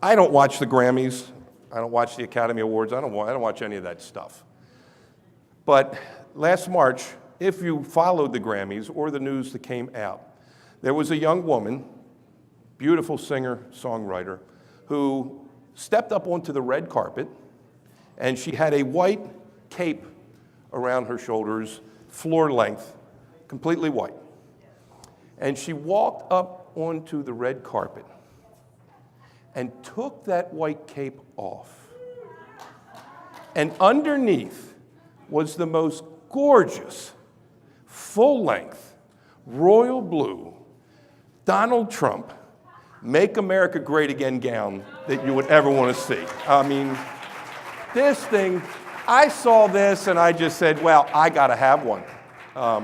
I don't watch the Grammys. I don't watch the Academy Awards. I don't watch any of that stuff. But last March, if you followed the Grammys or the news that came out, there was a young woman, beautiful singer, songwriter, who stepped up onto the red carpet, and she had a white cape around her shoulders, floor length, completely white. And she walked up onto the red carpet and took that white cape off. And underneath was the most gorgeous, full-length, royal blue, Donald Trump, Make America Great Again gown that you would ever want to see. I mean, this thing, I saw this and I just said, well, I got to have one. I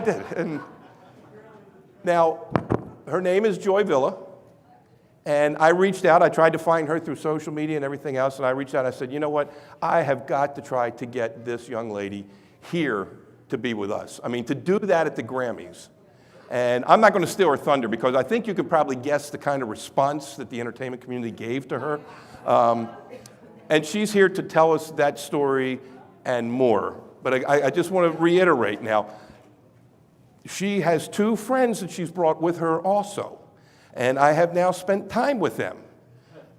did. And now, her name is Joy Villa. And I reached out. I tried to find her through social media and everything else. And I reached out. I said, you know what? I have got to try to get this young lady here to be with us. I mean, to do that at the Grammys. And I'm not going to steal her thunder because I think you could probably guess the kind of response that the entertainment community gave to her. And she's here to tell us that story and more. But I just want to reiterate now, she has two friends that she's brought with her also. And I have now spent time with them.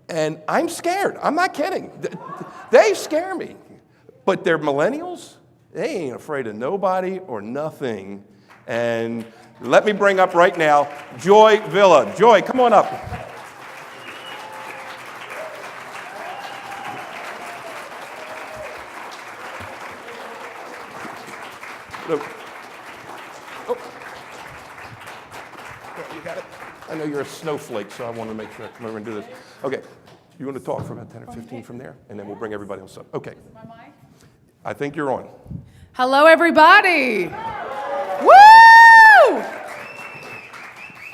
And I'm scared. I'm not kidding. They scare me. But they're millennials. They ain't afraid of nobody or nothing. And let me bring up right now Joy Villa. Joy, come on up. Oh. You got it? I know you're a snowflake, so I want to make sure I come over and do this. Okay. You want to talk for about 10 or 15 from there? And then we'll bring everybody else up. Okay. I think you're on. Hello, everybody. Woo!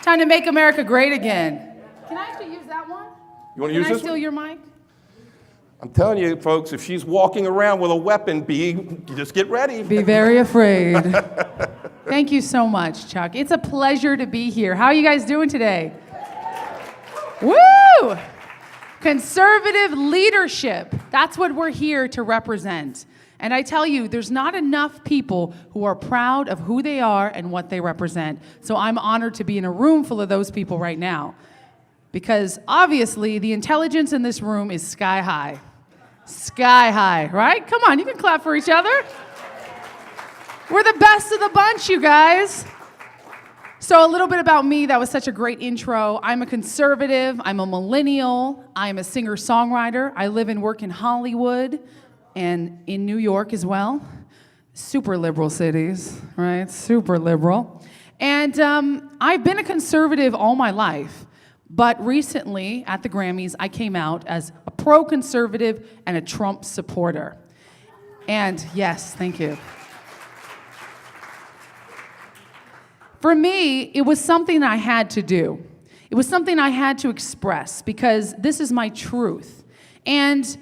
Time to make America great again. Can I actually use that one? You want to use this one? Can I steal your mic? I'm telling you, folks, if she's walking around with a weapon, just get ready. Be very afraid. Thank you so much, Chuck. It's a pleasure to be here. How are you guys doing today? Woo! Conservative leadership. That's what we're here to represent. And I tell you, there's not enough people who are proud of who they are and what they represent. So I'm honored to be in a room full of those people right now. Because obviously, the intelligence in this room is sky high. Sky high, right? Come on, you can clap for each other. We're the best of the bunch, you guys. So a little bit about me. That was such a great intro. I'm a conservative. I'm a millennial. I'm a singer-songwriter. I live and work in Hollywood and in New York as well. Super liberal cities, right? Super liberal. And I've been a conservative all my life. But recently, at the Grammys, I came out as a pro-conservative and a Trump supporter. And yes, thank you. For me, it was something I had to do. It was something I had to express because this is my truth. And,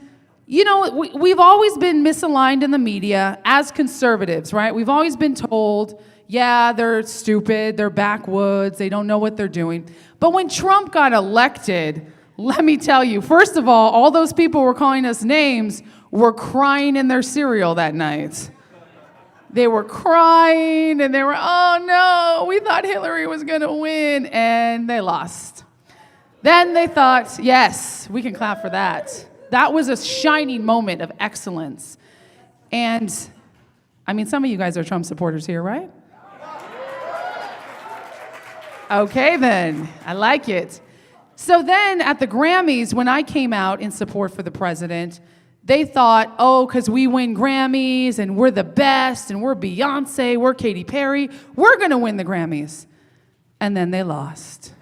you know, we've always been misaligned in the media as conservatives, right? We've always been told, yeah, they're stupid, they're backwoods, they don't know what they're doing. But when Trump got elected, let me tell you, first of all those people were calling us names were crying in their cereal that night. They were crying and they were, oh no, we thought Hillary was gonna win, and they lost. Then they thought, yes, we can clap for that. That was a shining moment of excellence. And I mean, some of you guys are Trump supporters here, right? Okay, then. I like it. So then at the Grammys, when I came out in support for the president, they thought, oh, because we win Grammys and we're the best and we're Beyonce, we're Katy Perry, we're going to win the Grammys. And then they lost.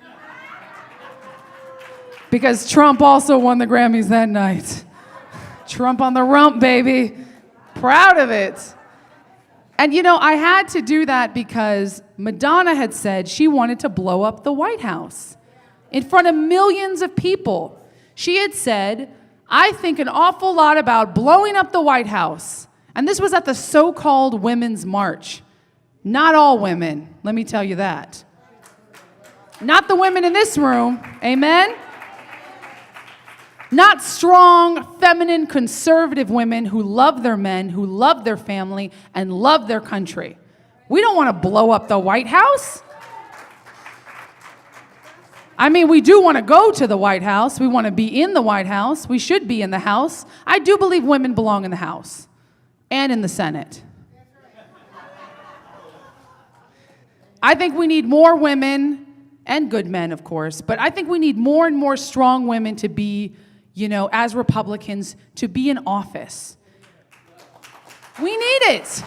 Because Trump also won the Grammys that night. Trump on the rump, baby. Proud of it. And you know, I had to do that because Madonna had said she wanted to blow up the White House in front of millions of people. She had said, I think an awful lot about blowing up the White House. And this was at the so-called Women's March. Not all women, let me tell you that. Not the women in this room, amen? Not strong, feminine, conservative women who love their men, who love their family, and love their country. We don't want to blow up the White House. I mean, we do want to go to the White House. We want to be in the White House. We should be in the House. I do believe women belong in the House and in the Senate. I think we need more women, and good men, of course, but I think we need more and more strong women to be, as Republicans, to be in office. We need it.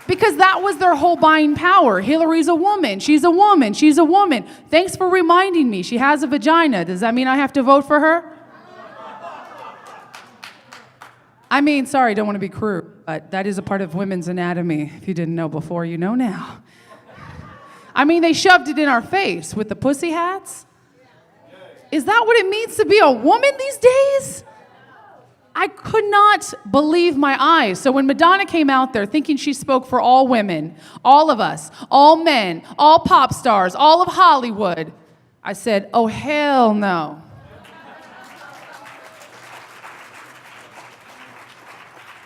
Because that was their whole buying power. Hillary's a woman. She's a woman. She's a woman. Thanks for reminding me. She has a vagina. Does that mean I have to vote for her? I mean, sorry, don't want to be crude, but that is a part of women's anatomy. If you didn't know before, you know now. I mean, they shoved it in our face with the pussy hats. Is that what it means to be a woman these days? I could not believe my eyes. So when Madonna came out there thinking she spoke for all women, all of us, all men, all pop stars, all of Hollywood, I said, oh, hell no.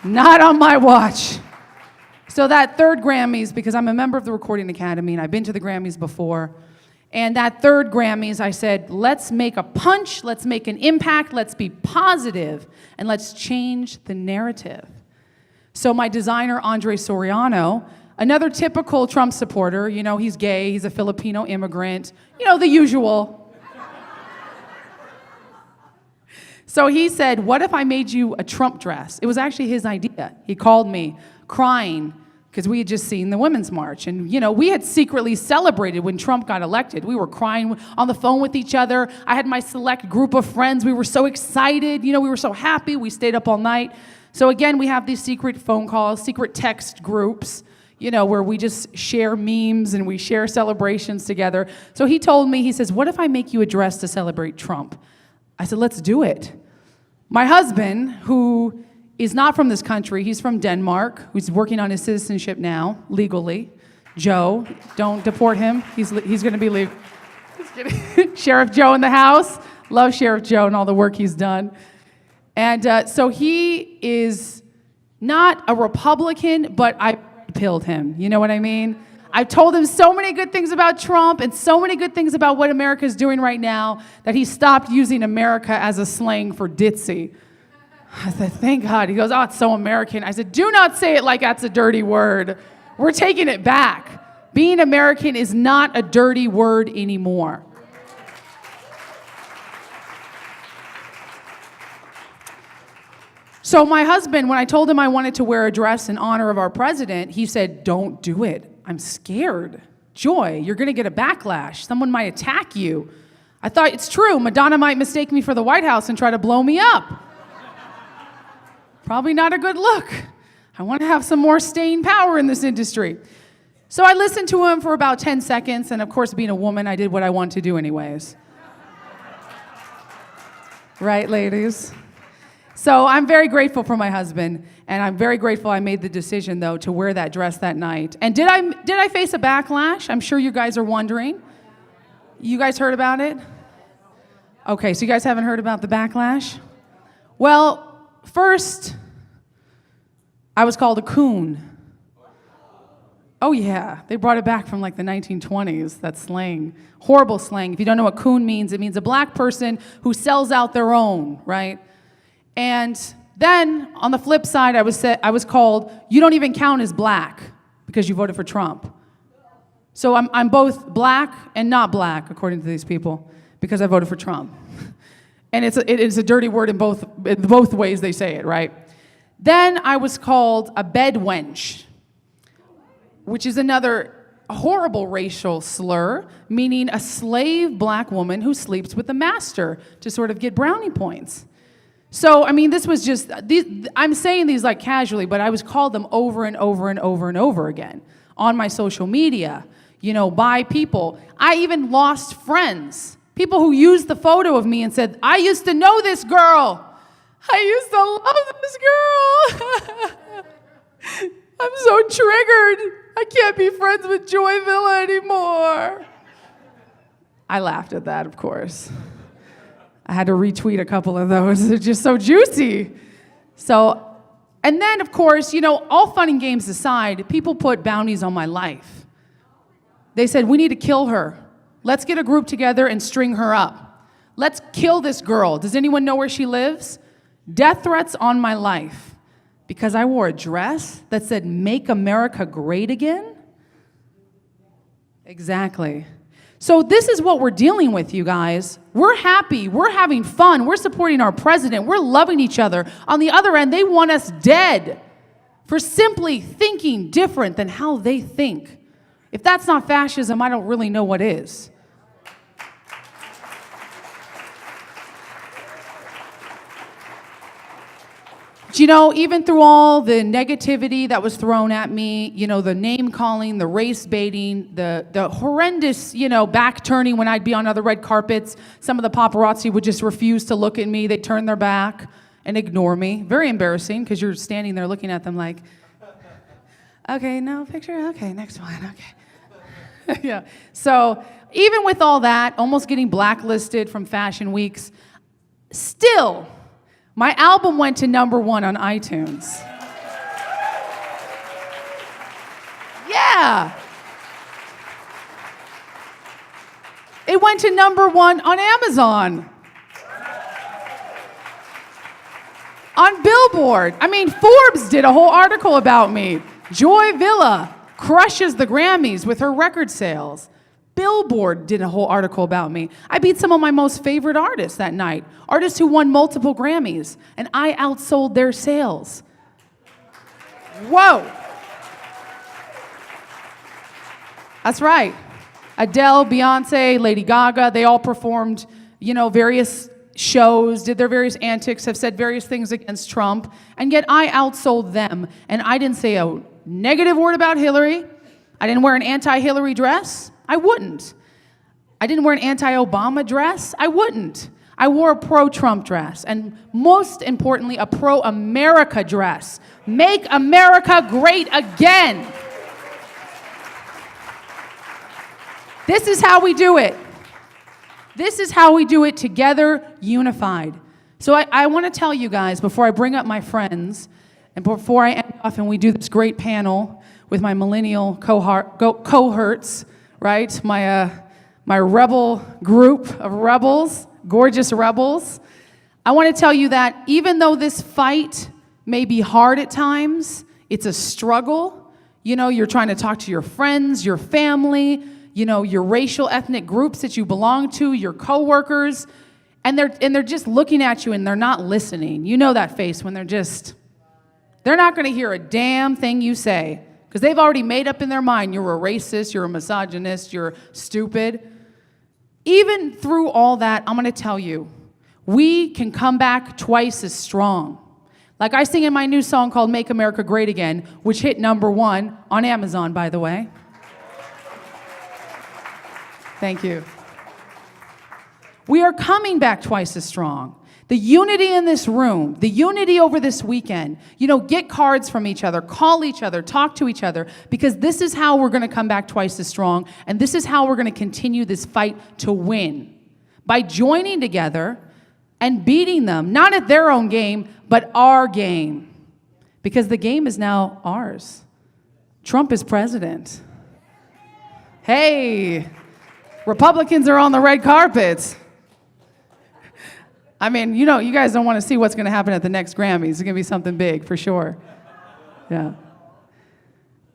Not on my watch. So that third Grammys, because I'm a member of the Recording Academy and I've been to the Grammys before, and that third Grammys, I said, let's make a punch, let's make an impact, let's be positive, and let's change the narrative. So my designer, Andre Soriano, another typical Trump supporter, he's gay, he's a Filipino immigrant, the usual. So he said, what if I made you a Trump dress? It was actually his idea. He called me crying, because we had just seen the Women's March. And, we had secretly celebrated when Trump got elected. We were crying on the phone with each other. I had my select group of friends. We were so excited. We were so happy. We stayed up all night. So again, we have these secret phone calls, secret text groups, where we just share memes and we share celebrations together. So he told me, he says, what if I make you a dress to celebrate Trump? I said, let's do it. My husband, who is not from this country. He's from Denmark, who's working on his citizenship now, legally. Joe, don't deport him. He's going to be legal. Sheriff Joe in the house. Love Sheriff Joe and all the work he's done. And so he is not a Republican, but I pilled him. You know what I mean? I've told him so many good things about Trump and so many good things about what America is doing right now that he stopped using America as a slang for ditzy. I said, thank God. He goes, oh, it's so American. I said, do not say it like that's a dirty word. We're taking it back. Being American is not a dirty word anymore. So my husband, when I told him I wanted to wear a dress in honor of our president, he said, don't do it. I'm scared. Joy, you're going to get a backlash. Someone might attack you. I thought, it's true. Madonna might mistake me for the White House and try to blow me up. Probably not a good look. I want to have some more staying power in this industry. So I listened to him for about 10 seconds, and of course, being a woman, I did what I want to do anyways. Right, ladies? So I'm very grateful for my husband, and I'm very grateful I made the decision, though, to wear that dress that night. And did I face a backlash? I'm sure you guys are wondering. You guys heard about it? Okay, so you guys haven't heard about the backlash? Well, first, I was called a coon. Oh yeah, they brought it back from like the 1920s, that slang. Horrible slang. If you don't know what coon means, it means a black person who sells out their own, right? And then, on the flip side, I was called, you don't even count as black because you voted for Trump. So I'm both black and not black, according to these people, because I voted for Trump. And it's a dirty word in both ways they say it, right? Then I was called a bed wench, which is another horrible racial slur, meaning a slave black woman who sleeps with the master to sort of get brownie points. So, I mean, this was just, I'm saying these like casually, but I was called them over and over and over and over again on my social media, by people. I even lost friends. People who used the photo of me and said, I used to know this girl. I used to love this girl. I'm so triggered. I can't be friends with Joy Villa anymore. I laughed at that, of course. I had to retweet a couple of those. They're just so juicy. So, and then, of course, all fun and games aside, people put bounties on my life. They said, we need to kill her. Let's get a group together and string her up. Let's kill this girl. Does anyone know where she lives? Death threats on my life because I wore a dress that said, Make America Great Again? Exactly. So this is what we're dealing with, you guys. We're happy. We're having fun. We're supporting our president. We're loving each other. On the other end, they want us dead for simply thinking different than how they think. If that's not fascism, I don't really know what is. But even through all the negativity that was thrown at me, the name calling, the race baiting, the horrendous, back turning when I'd be on other red carpets, some of the paparazzi would just refuse to look at me. They'd turn their back and ignore me. Very embarrassing because you're standing there looking at them like, okay, no picture? Okay, next one, okay. Yeah. So even with all that, almost getting blacklisted from fashion weeks, still, my album went to #1 on iTunes. Yeah. It went to #1 on Amazon. On Billboard. Forbes did a whole article about me. Joy Villa crushes the Grammys with her record sales. Billboard did a whole article about me. I beat some of my most favorite artists that night, artists who won multiple Grammys, and I outsold their sales. Whoa. That's right. Adele, Beyonce, Lady Gaga, they all performed, various shows, did their various antics, have said various things against Trump, and yet I outsold them, and I didn't say a negative word about Hillary. I didn't wear an anti-Hillary dress. I wouldn't. I didn't wear an anti-Obama dress. I wouldn't. I wore a pro-Trump dress, and most importantly, a pro-America dress. Make America great again. This is how we do it. This is how we do it together, unified. So I want to tell you guys, before I bring up my friends, and before I end off and we do this great panel with my millennial cohorts, right? My rebel group of rebels, gorgeous rebels. I want to tell you that even though this fight may be hard at times, it's a struggle. You're trying to talk to your friends, your family, your racial, ethnic groups that you belong to, your coworkers, and they're just looking at you and they're not listening. You know that face when they're not going to hear a damn thing you say. Because they've already made up in their mind, you're a racist, you're a misogynist, you're stupid. Even through all that, I'm going to tell you, we can come back twice as strong. Like I sing in my new song called Make America Great Again, which hit #1 on Amazon, by the way. Thank you. We are coming back twice as strong. The unity in this room, the unity over this weekend, get cards from each other, call each other, talk to each other, because this is how we're going to come back twice as strong, and this is how we're going to continue this fight to win. By joining together and beating them, not at their own game, but our game. Because the game is now ours. Trump is president. Hey, Republicans are on the red carpet. You guys don't want to see what's going to happen at the next Grammys. It's going to be something big, for sure. Yeah.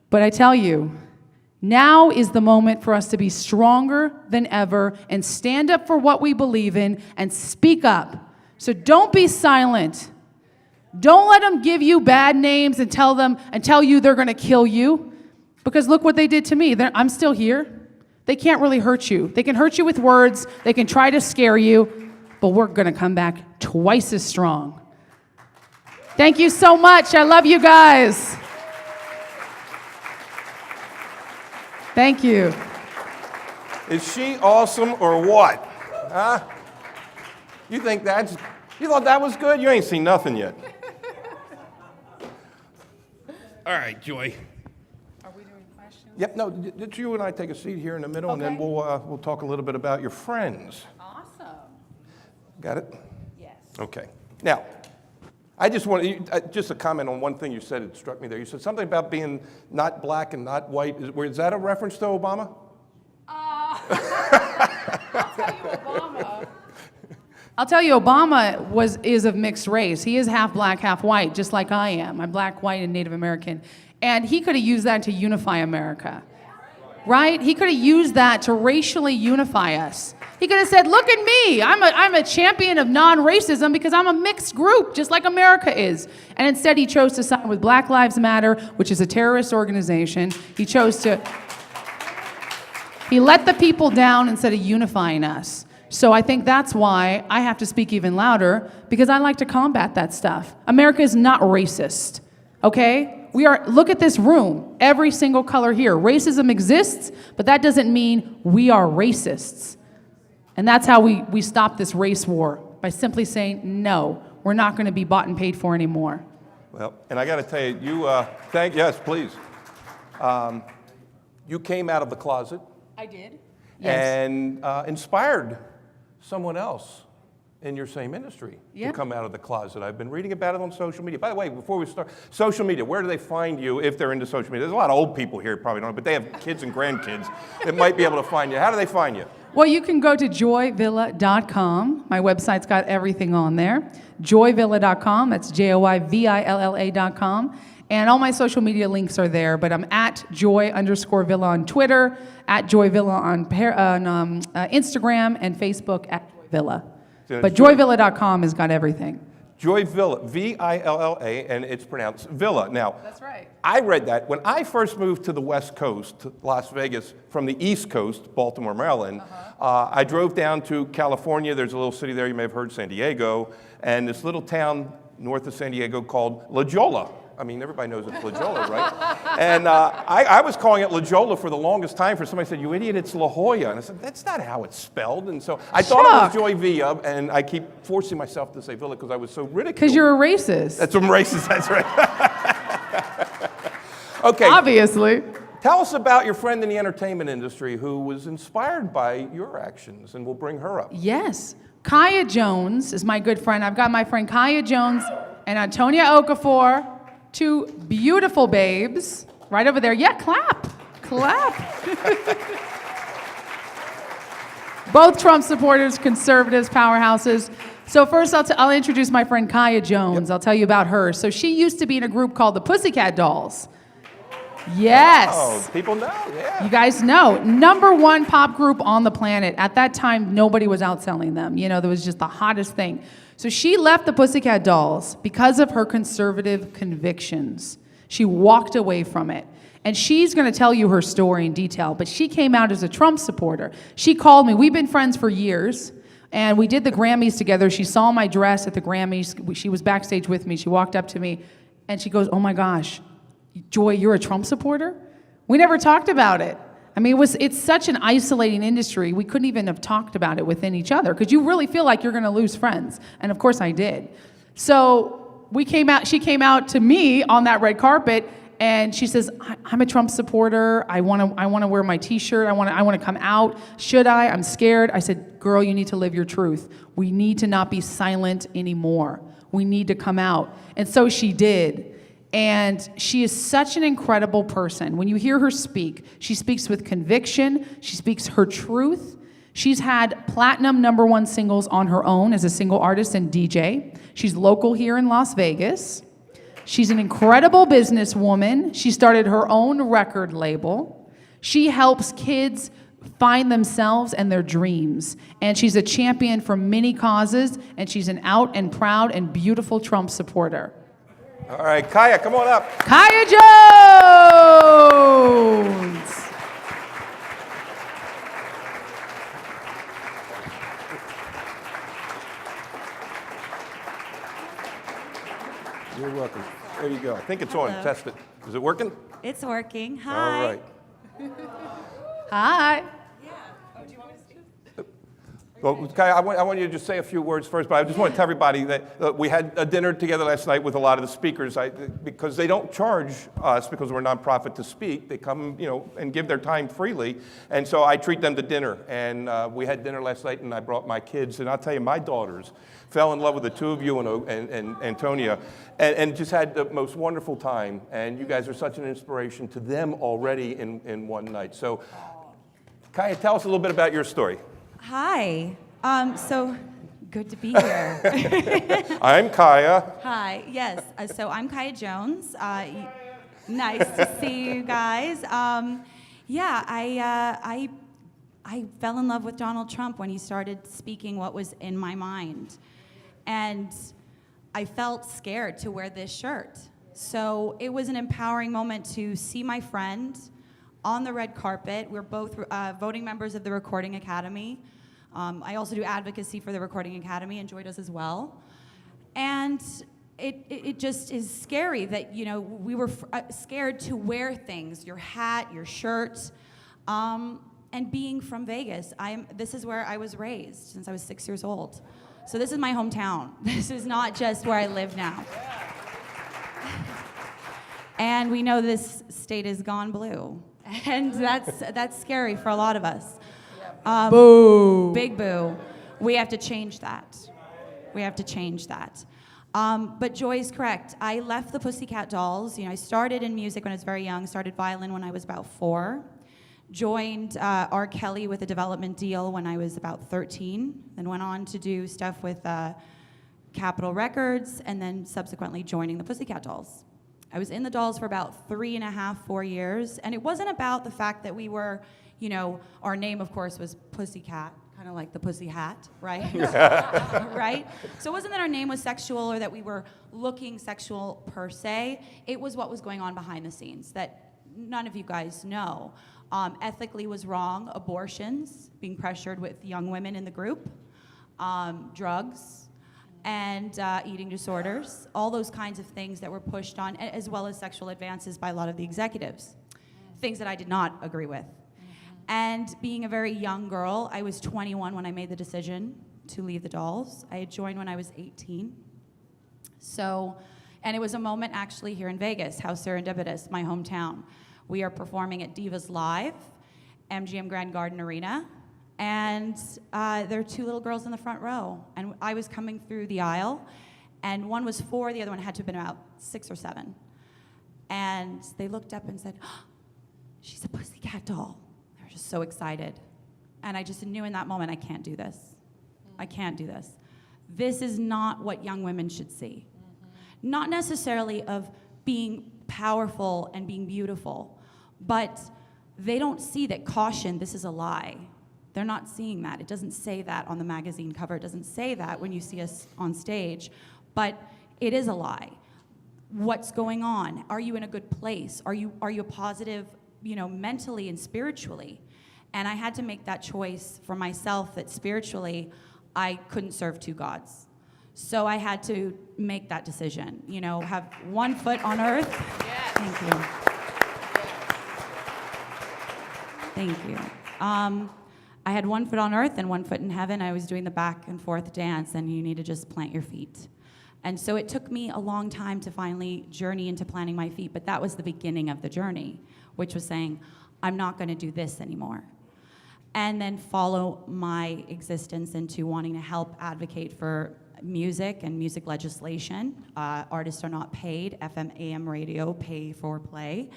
But I tell you, now is the moment for us to be stronger than ever and stand up for what we believe in and speak up. So don't be silent. Don't let them give you bad names and tell you they're going to kill you. Because look what they did to me. I'm still here. They can't really hurt you. They can hurt you with words. They can try to scare you. But we're going to come back twice as strong. Thank you so much. I love you guys. Thank you. Is she awesome or what? Huh? You thought that was good? You ain't seen nothing yet. All right, Joy. Are we doing questions? Yep, no, did you and I take a seat here in the middle, and then Okay. we'll talk a little bit about your friends. Awesome. Got it? Yes. Okay. Now, I just want just a comment on one thing you said. It struck me there. You said something about being not black and not white. Is that a reference to Obama? I'll tell you, Obama is of mixed race. He is half black, half white, just like I am. I'm black, white, and Native American. And he could have used that to unify America, right? He could have used that to racially unify us. He could have said, look at me. I'm a champion of non-racism because I'm a mixed group, just like America is. And instead, he chose to side with Black Lives Matter, which is a terrorist organization. He let the people down instead of unifying us. So I think that's why I have to speak even louder, because I like to combat that stuff. America is not racist, okay? Look at this room, every single color here. Racism exists, but that doesn't mean we are racists. And that's how we stop this race war, by simply saying, no, we're not going to be bought and paid for anymore. Well, and I got to tell you, yes, please. You came out of the closet. I did. Yes. And inspired someone else in your same industry to come out of the closet. I've been reading about it on social media. By the way, before we start, social media, where do they find you if they're into social media? There's a lot of old people here probably don't, but they have kids and grandkids that might be able to find you. How do they find you? Well, you can go to joyvilla.com. My website's got everything on there. Joyvilla.com. That's JOYVILLA.com. And all my social media links are there, but I'm at Joy_Villa on Twitter, at JoyVilla on Instagram, and Facebook at JoyVilla. But JoyVilla.com has got everything. Joy Villa, Villa, and it's pronounced Villa. Now, that's right. I read that when I first moved to the West Coast, to Las Vegas, from the East Coast, Baltimore, Maryland. I drove down to California. There's a little city there, you may have heard, San Diego, and this little town north of San Diego called La Jolla. I mean, everybody knows it's La Jolla, right? And I was calling it La Jolla for the longest time. For somebody said, "You idiot, it's La Jolla." And I said, "That's not how it's spelled." And so I thought it was Joy Villa, and I keep forcing myself to say Villa because I was so ridiculed. Because you're a racist. That's I'm racist. That's right. Okay. Obviously. Tell us about your friend in the entertainment industry who was inspired by your actions, and we'll bring her up. Yes. Kaya Jones is my good friend. I've got my friend Kaya Jones and Antonia Okafor. Two beautiful babes right over there. Yeah, clap. Both Trump supporters, conservatives, powerhouses. So first I'll introduce my friend Kaya Jones. I'll tell you about her. So she used to be in a group called the Pussycat Dolls. Yes. Oh, people know, yeah. You guys know. #1 pop group on the planet. At that time, nobody was outselling them. You know, there was just the hottest thing. So she left the Pussycat Dolls because of her conservative convictions. She walked away from it. And she's going to tell you her story in detail, but she came out as a Trump supporter. She called me. We've been friends for years, and we did the Grammys together. She saw my dress at the Grammys. She was backstage with me. She walked up to me, and she goes, "Oh my gosh, Joy, you're a Trump supporter?" We never talked about it. I mean, it's such an isolating industry. We couldn't even have talked about it within each other because you really feel like you're going to lose friends. And of course I did. So she came out to me on that red carpet, and she says, "I'm a Trump supporter. I want to wear my T-shirt. I want to come out. Should I? I'm scared." I said, "Girl, you need to live your truth. We need to not be silent anymore. We need to come out." And so she did. And she is such an incredible person. When you hear her speak, she speaks with conviction. She speaks her truth. She's had platinum #1 singles on her own as a single artist and DJ. She's local here in Las Vegas. She's an incredible businesswoman. She started her own record label. She helps kids find themselves and their dreams. And she's a champion for many causes, and she's an out and proud and beautiful Trump supporter. All right, Kaya, come on up. Kaya Jones! You're welcome. There you go. I think it's on. Test it. Is it working? It's working. Hi. All right. Hi. Yeah. Oh, do you want me to speak? Well, Kai, I want you to just say a few words first, but I just want to tell everybody that we had a dinner together last night with a lot of the speakers, because they don't charge us because we're a nonprofit to speak. They come, and give their time freely, and so I treat them to dinner. And we had dinner last night, and I brought my kids, and I'll tell you, my daughters fell in love with the two of you and Antonia, and just had the most wonderful time. And you guys are such an inspiration to them already in one night. So, Kaya, tell us a little bit about your story. Hi. So good to be here. I'm Kaya. Hi. Yes. So I'm Kaya Jones. Nice to see you guys. I fell in love with Donald Trump when he started speaking what was in my mind, and I felt scared to wear this shirt. So it was an empowering moment to see my friend on the red carpet. We're both voting members of the Recording Academy. I also do advocacy for the Recording Academy, and Joy does as well. And it just is scary that, we were scared to wear things, your hat, your shirt, and being from Vegas. This is where I was raised since I was 6 years old. So this is my hometown. This is not just where I live now. And we know this state is gone blue. And that's scary for a lot of us. Boo. Big boo. We have to change that. We have to change that. But Joy's correct. I left the Pussycat Dolls. I started in music when I was very young, started violin when I was about 4. Joined R. Kelly with a development deal when I was about 13. Then went on to do stuff with Capitol Records, and then subsequently joining the Pussycat Dolls. I was in the Dolls for about 3.5, 4 years, and it wasn't about the fact that we were, our name, of course, was Pussycat, kind of like the Pussy Hat, right? Right? So it wasn't that our name was sexual or that we were looking sexual per se. It was what was going on behind the scenes that none of you guys know. Ethically was wrong, abortions, being pressured with young women in the group, drugs, and eating disorders, all those kinds of things that were pushed on, as well as sexual advances by a lot of the executives, things that I did not agree with. And being a very young girl, I was 21 when I made the decision to leave the Dolls. I had joined when I was 18. And it was a moment actually here in Vegas, how serendipitous, my hometown. We are performing at Divas Live, MGM Grand Garden Arena, and there are 2 little girls in the front row. And I was coming through the aisle, and one was 4, the other one had to have been about 6 or 7. And they looked up and said, oh, she's a Pussycat Doll. They were just so excited. And I just knew in that moment, I can't do this. I can't do this. This is not what young women should see. Not necessarily of being powerful and being beautiful, but they don't see that caution, this is a lie. They're not seeing that. It doesn't say that on the magazine cover. It doesn't say that when you see us on stage, but it is a lie. What's going on? Are you in a good place? Are you a positive, mentally and spiritually? And I had to make that choice for myself that spiritually I couldn't serve 2 gods. So I had to make that decision, have one foot on earth. Yes. Thank you. Thank you. I had one foot on earth and one foot in heaven. I was doing the back and forth dance, and you need to just plant your feet. And so it took me a long time to finally journey into planting my feet, but that was the beginning of the journey, which was saying, I'm not going to do this anymore. And then follow my existence into wanting to help advocate for music and music legislation. Artists are not paid. FM, AM radio, pay for play.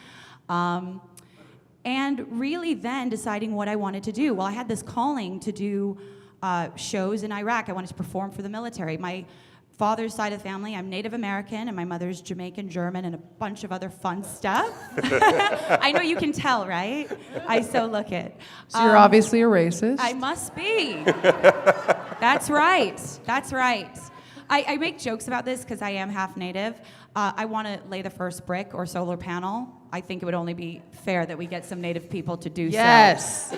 And really then deciding what I wanted to do. Well, I had this calling to do shows in Iraq. I wanted to perform for the military. My father's side of the family, I'm Native American, and my mother's Jamaican, German, and a bunch of other fun stuff. I know you can tell, right? I so look it. So you're obviously a racist. I must be. That's right. That's right. I make jokes about this because I am half Native. I want to lay the first brick or solar panel. I think it would only be fair that we get some Native people to do yes.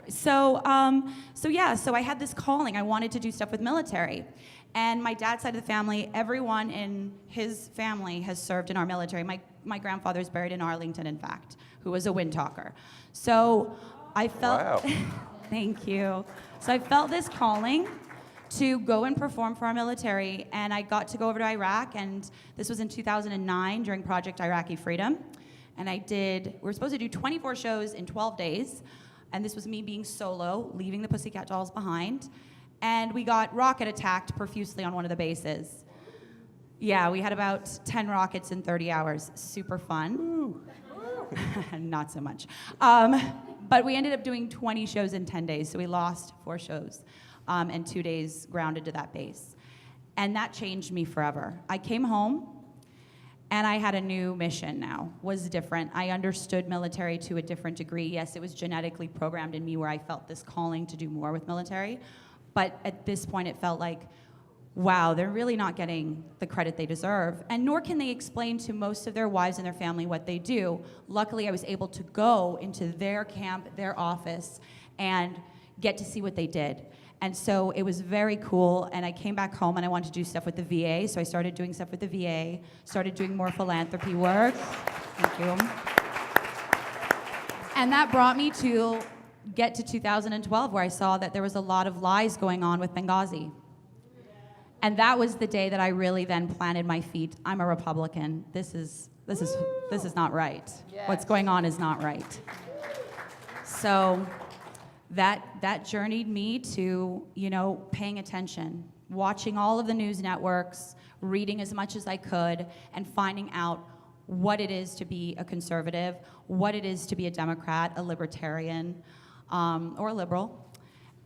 So I had this calling. I wanted to do stuff with military. And my dad's side of the family, everyone in his family has served in our military. My grandfather's buried in Arlington, in fact, who was a wind talker. So I felt... Wow. Thank you. So I felt this calling to go and perform for our military, and I got to go over to Iraq, and this was in 2009 during Project Iraqi Freedom. And we were supposed to do 24 shows in 12 days, and this was me being solo, leaving the Pussycat Dolls behind, and we got rocket attacked profusely on one of the bases. Yeah, we had about 10 rockets in 30 hours. Super fun. Not so much. But we ended up doing 20 shows in 10 days, so we lost 4 shows and 2 days grounded to that base. And that changed me forever. I came home, and I had a new mission now. Was different. I understood military to a different degree. Yes, it was genetically programmed in me where I felt this calling to do more with military. But at this point, it felt like, wow, they're really not getting the credit they deserve, and nor can they explain to most of their wives and their family what they do. Luckily, I was able to go into their camp, their office, and get to see what they did. And so it was very cool, and I came back home and I wanted to do stuff with the VA, so I started doing stuff with the VA, started doing more philanthropy work. Thank you. And that brought me to get to 2012, where I saw that there was a lot of lies going on with Benghazi. And that was the day that I really then planted my feet. I'm a Republican. This is not right. Yes. What's going on is not right. So that journeyed me to, paying attention, watching all of the news networks, reading as much as I could, and finding out what it is to be a conservative, what it is to be a Democrat, a libertarian, or a liberal,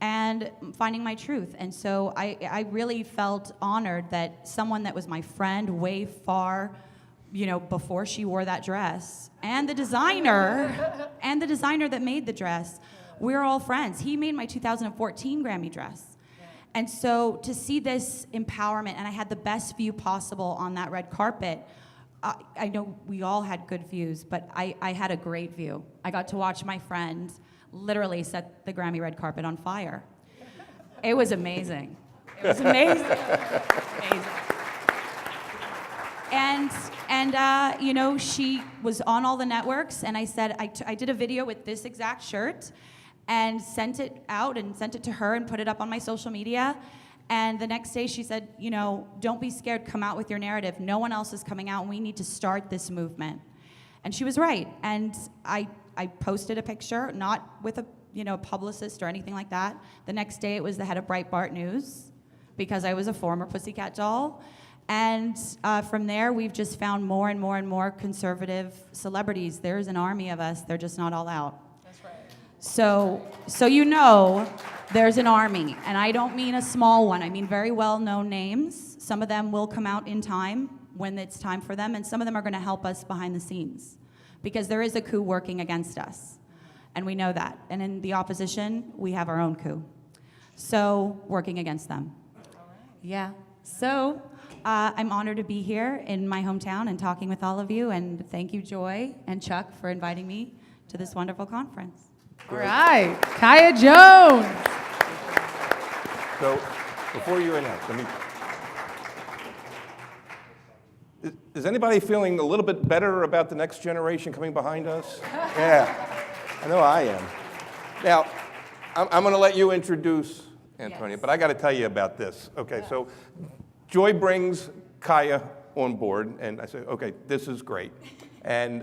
and finding my truth. And so I really felt honored that someone that was my friend way far, before she wore that dress, and the designer that made the dress, we're all friends. He made my 2014 Grammy dress. And so to see this empowerment, and I had the best view possible on that red carpet. I know we all had good views, but I had a great view. I got to watch my friend literally set the Grammy red carpet on fire. It was amazing. It was amazing. Amazing. And she was on all the networks, and I said, I did a video with this exact shirt and sent it out and sent it to her and put it up on my social media. And the next day she said, don't be scared, come out with your narrative. No one else is coming out, and we need to start this movement. And she was right. And I posted a picture, not with a publicist or anything like that. The next day it was the head of Breitbart News, because I was a former Pussycat Doll. And from there, we've just found more and more and more conservative celebrities. There's an army of us. They're just not all out. That's right. So there's an army. And I don't mean a small one. I mean very well-known names. Some of them will come out in time when it's time for them, and some of them are going to help us behind the scenes, because there is a coup working against us, and we know that. And in the opposition, we have our own coup, so working against them. All right. Yeah. So I'm honored to be here in my hometown and talking with all of you, and thank you, Joy and Chuck, for inviting me to this wonderful conference. All right, Kaya Jones. So before you announce, is anybody feeling a little bit better about the next generation coming behind us? Yeah, I know I am. Now, I'm going to let you introduce Antonia, Yes. but I got to tell you about this. Okay, so Joy brings Kaya on board, and I say, okay, this is great. And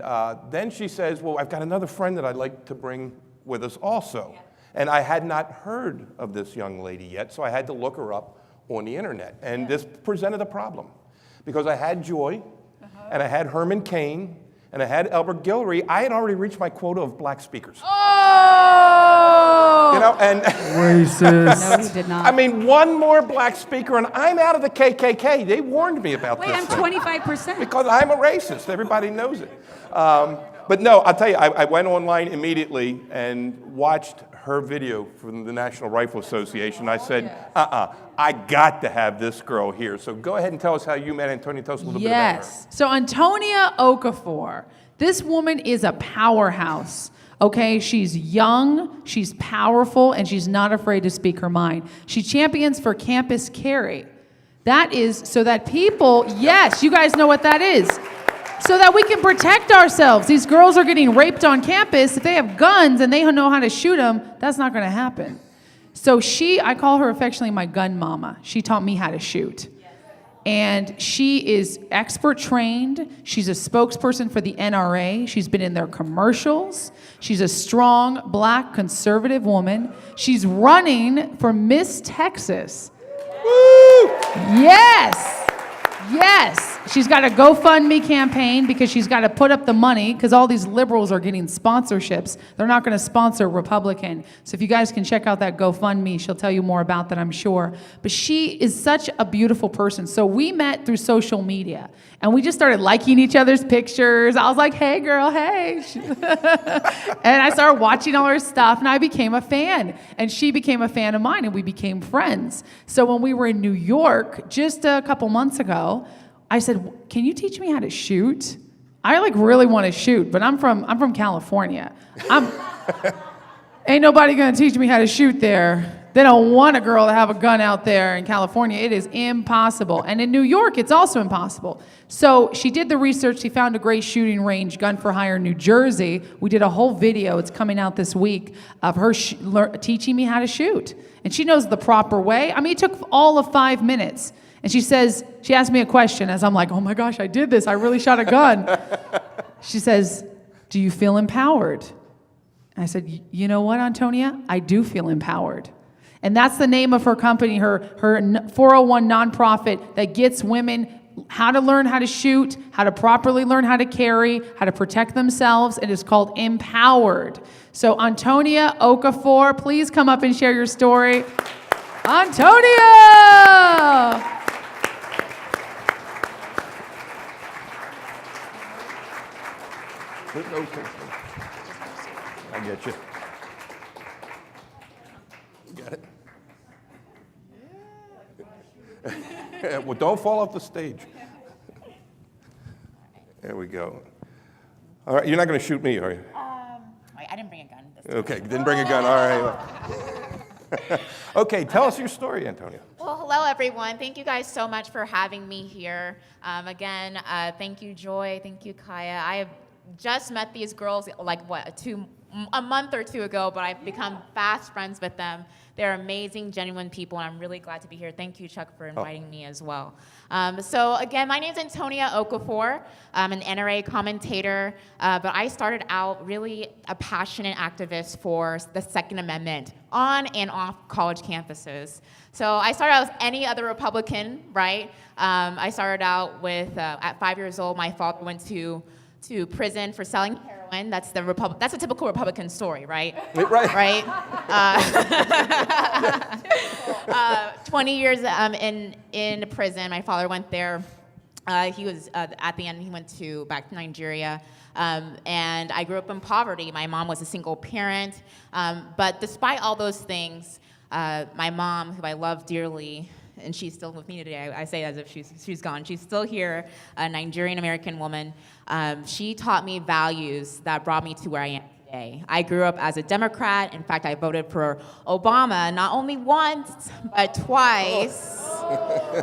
then she says, well, I've got another friend that I'd like to bring with us also. Yeah. And I had not heard of this young lady yet, so I had to look her up on the internet. And this presented a problem, because I had Joy, and I had Herman Cain, and I had Albert Guillory. I had already reached my quota of black speakers. Oh! And Racist. No, he did not. I mean, one more black speaker, and I'm out of the KKK. They warned me about this. Wait, I'm thing. 25%. Because I'm a racist. Everybody knows it. But no, I'll tell you, I went online immediately and watched her video from the National Rifle Association. I said, I got to have this girl here. So go ahead and tell us how you met Antonia. Tell us a little bit about her. Yes. So Antonia Okafor, this woman is a powerhouse. Okay, she's young, she's powerful, and she's not afraid to speak her mind. She champions for Campus Carry. That is so that people, yes, you guys know what that is. so that we can protect ourselves. These girls are getting raped on campus. If they have guns and they know how to shoot them, that's not going to happen. So I call her affectionately my gun mama. She taught me how to shoot. And she is expert trained. She's a spokesperson for the NRA. She's been in their commercials. She's a strong, black, conservative woman. She's running for Miss Texas. Woo! Yes! Yes! She's got a GoFundMe campaign because she's got to put up the money because all these liberals are getting sponsorships. They're not going to sponsor Republican. So if you guys can check out that GoFundMe, she'll tell you more about that, I'm sure. But she is such a beautiful person. So we met through social media, and we just started liking each other's pictures. I was like, hey, girl, hey. And I started watching all her stuff, and I became a fan. And she became a fan of mine, and we became friends. So when we were in New York just a couple months ago, I said, can you teach me how to shoot? I really want to shoot, but I'm from California. Ain't nobody gonna teach me how to shoot there. They don't want a girl to have a gun out there in California. It is impossible. And in New York, it's also impossible. So she did the research. She found a great shooting range, Gun for Hire in New Jersey. We did a whole video. It's coming out this week of her teaching me how to shoot. And she knows the proper way. I mean, it took all of 5 minutes. And she asked me a question as I'm like, oh my gosh, I did this. I really shot a gun. She says, do you feel empowered? And I said, you know what, Antonia? I do feel empowered. And that's the name of her company, her 401 nonprofit that gets women how to learn how to shoot, how to properly learn how to carry, how to protect themselves. It is called Empowered. So Antonia Okafor, please come up and share your story. Antonia! Okay. I get you. You got it? Well, don't fall off the stage. There we go. All right, you're not going to shoot me, are you? I didn't bring a gun this time. Okay, didn't bring a gun. All right. Okay, tell us your story, Antonia. Well, hello, everyone. Thank you guys so much for having me here. Again, thank you, Joy. Thank you, Kaya. I have just met these girls a month or two ago, but I've become fast friends with them. They're amazing, genuine people, and I'm really glad to be here. Thank you, Chuck, for inviting me as well. So again, my name is Antonia Okafor. I'm an NRA commentator, but I started out really a passionate activist for the Second Amendment on and off college campuses. So I started out as any other Republican, right? I started out with, at 5 years old, my father went to prison for selling heroin. That's a typical Republican story, right? Right. Right. 20 years in prison. My father went there. He was at the end. He went back to Nigeria. And I grew up in poverty. My mom was a single parent. But despite all those things, my mom, who I love dearly, and she's still with me today. I say as if she's gone. She's still here, a Nigerian-American woman. She taught me values that brought me to where I am today. I grew up as a Democrat. In fact, I voted for Obama not only once, but twice.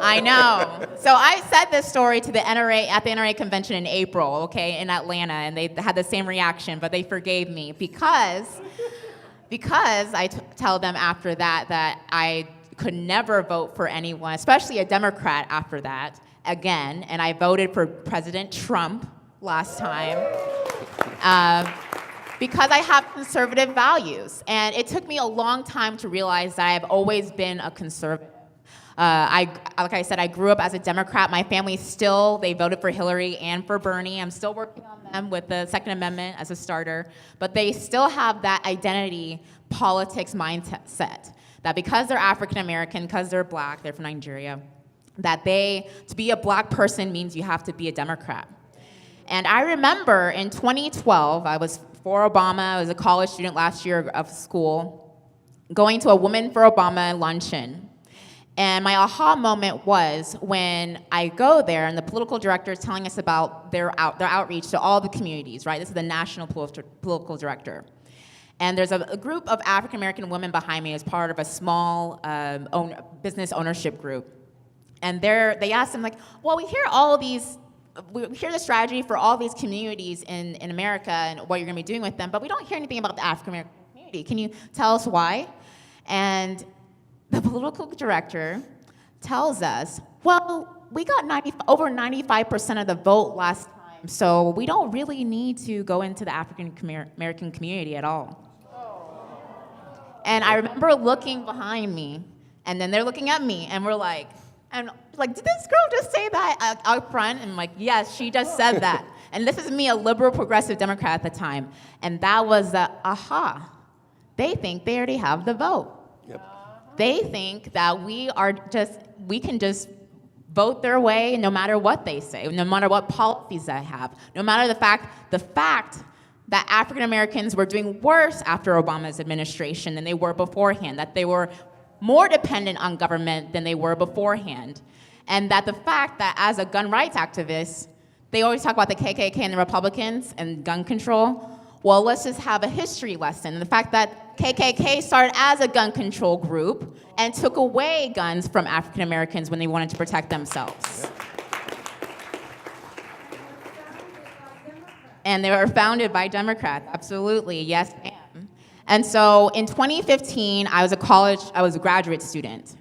I know. So I said this story to the NRA at the NRA convention in April, okay, in Atlanta, and they had the same reaction, but they forgave me because I tell them after that I could never vote for anyone, especially a Democrat after that, again. And I voted for President Trump last time because I have conservative values. And it took me a long time to realize that I've always been a conservative. Like I said, I grew up as a Democrat. My family they voted for Hillary and for Bernie. I'm still working on them with the Second Amendment as a starter. But they still have that identity politics mindset. That because they're African American, because they're black, they're from Nigeria, that to be a black person means you have to be a Democrat. And I remember in 2012, I was for Obama, I was a college student last year of school, going to a Women for Obama luncheon. And my aha moment was when I go there and the political director is telling us about their outreach to all the communities, right? This is the national political director. And there's a group of African-American women behind me as part of a small business ownership group. And they asked them, like, well, we hear all of these we hear the strategy for all these communities in America and what you're going to be doing with them, but we don't hear anything about the African American community. Can you tell us why? And the political director tells us, well, we got over 95% of the vote last time, so we don't really need to go into the African American community at all. And I remember looking behind me, and then they're looking at me, and we're like, did this girl just say that out front? And I'm like, yes, she just said that. And this is me, a liberal progressive Democrat at the time. And that was the aha. They think they already have the vote. Yep. They think that we can just vote their way no matter what they say, no matter what policies they have, no matter the fact that African Americans were doing worse after Obama's administration than they were beforehand, that they were more dependent on government than they were beforehand, and that the fact that as a gun rights activist, they always talk about the KKK and the Republicans and gun control. Well, let's just have a history lesson. The fact that KKK started as a gun control group and took away guns from African Americans when they wanted to protect themselves. And they were founded by Democrats, absolutely, yes, ma'am. And so in 2015, I was a graduate student.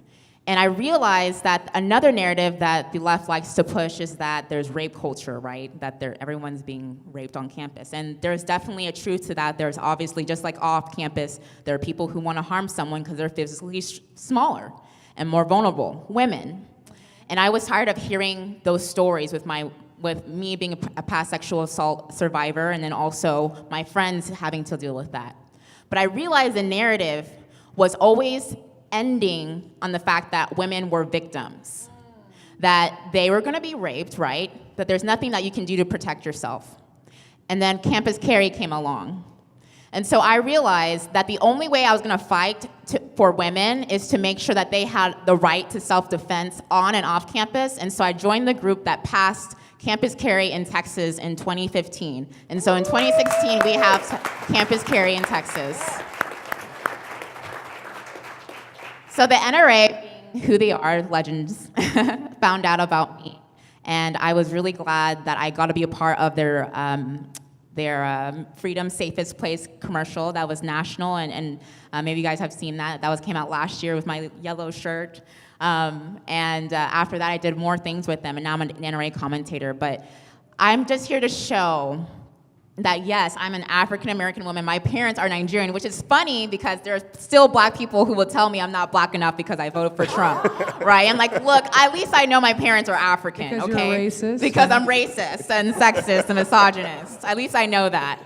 And I realized that another narrative that the left likes to push is that there's rape culture, right? That everyone's being raped on campus. And there's definitely a truth to that. There's obviously, just like off campus, there are people who want to harm someone because they're physically smaller and more vulnerable, women. And I was tired of hearing those stories with me being a past sexual assault survivor, and then also my friends having to deal with that. But I realized the narrative was always ending on the fact that women were victims, that they were going to be raped, right? That there's nothing that you can do to protect yourself. And then Campus Carry came along. And so I realized that the only way I was going to fight for women is to make sure that they had the right to self-defense on and off campus. And so I joined the group that passed Campus Carry in Texas in 2015. And so in 2016, we have Campus Carry in Texas. So the NRA, being who they are, legends, found out about me. And I was really glad that I got to be a part of their Freedom Safest Place commercial that was national. And maybe you guys have seen that. That came out last year with my yellow shirt. After that, I did more things with them, and now I'm an NRA commentator. But I'm just here to show that, yes, I'm an African-American woman. My parents are Nigerian, which is funny because there are still black people who will tell me I'm not black enough because I voted for Trump, right? I'm like, look, at least I know my parents are African, because okay? You're racist. Because I'm racist and sexist and misogynist. At least I know that.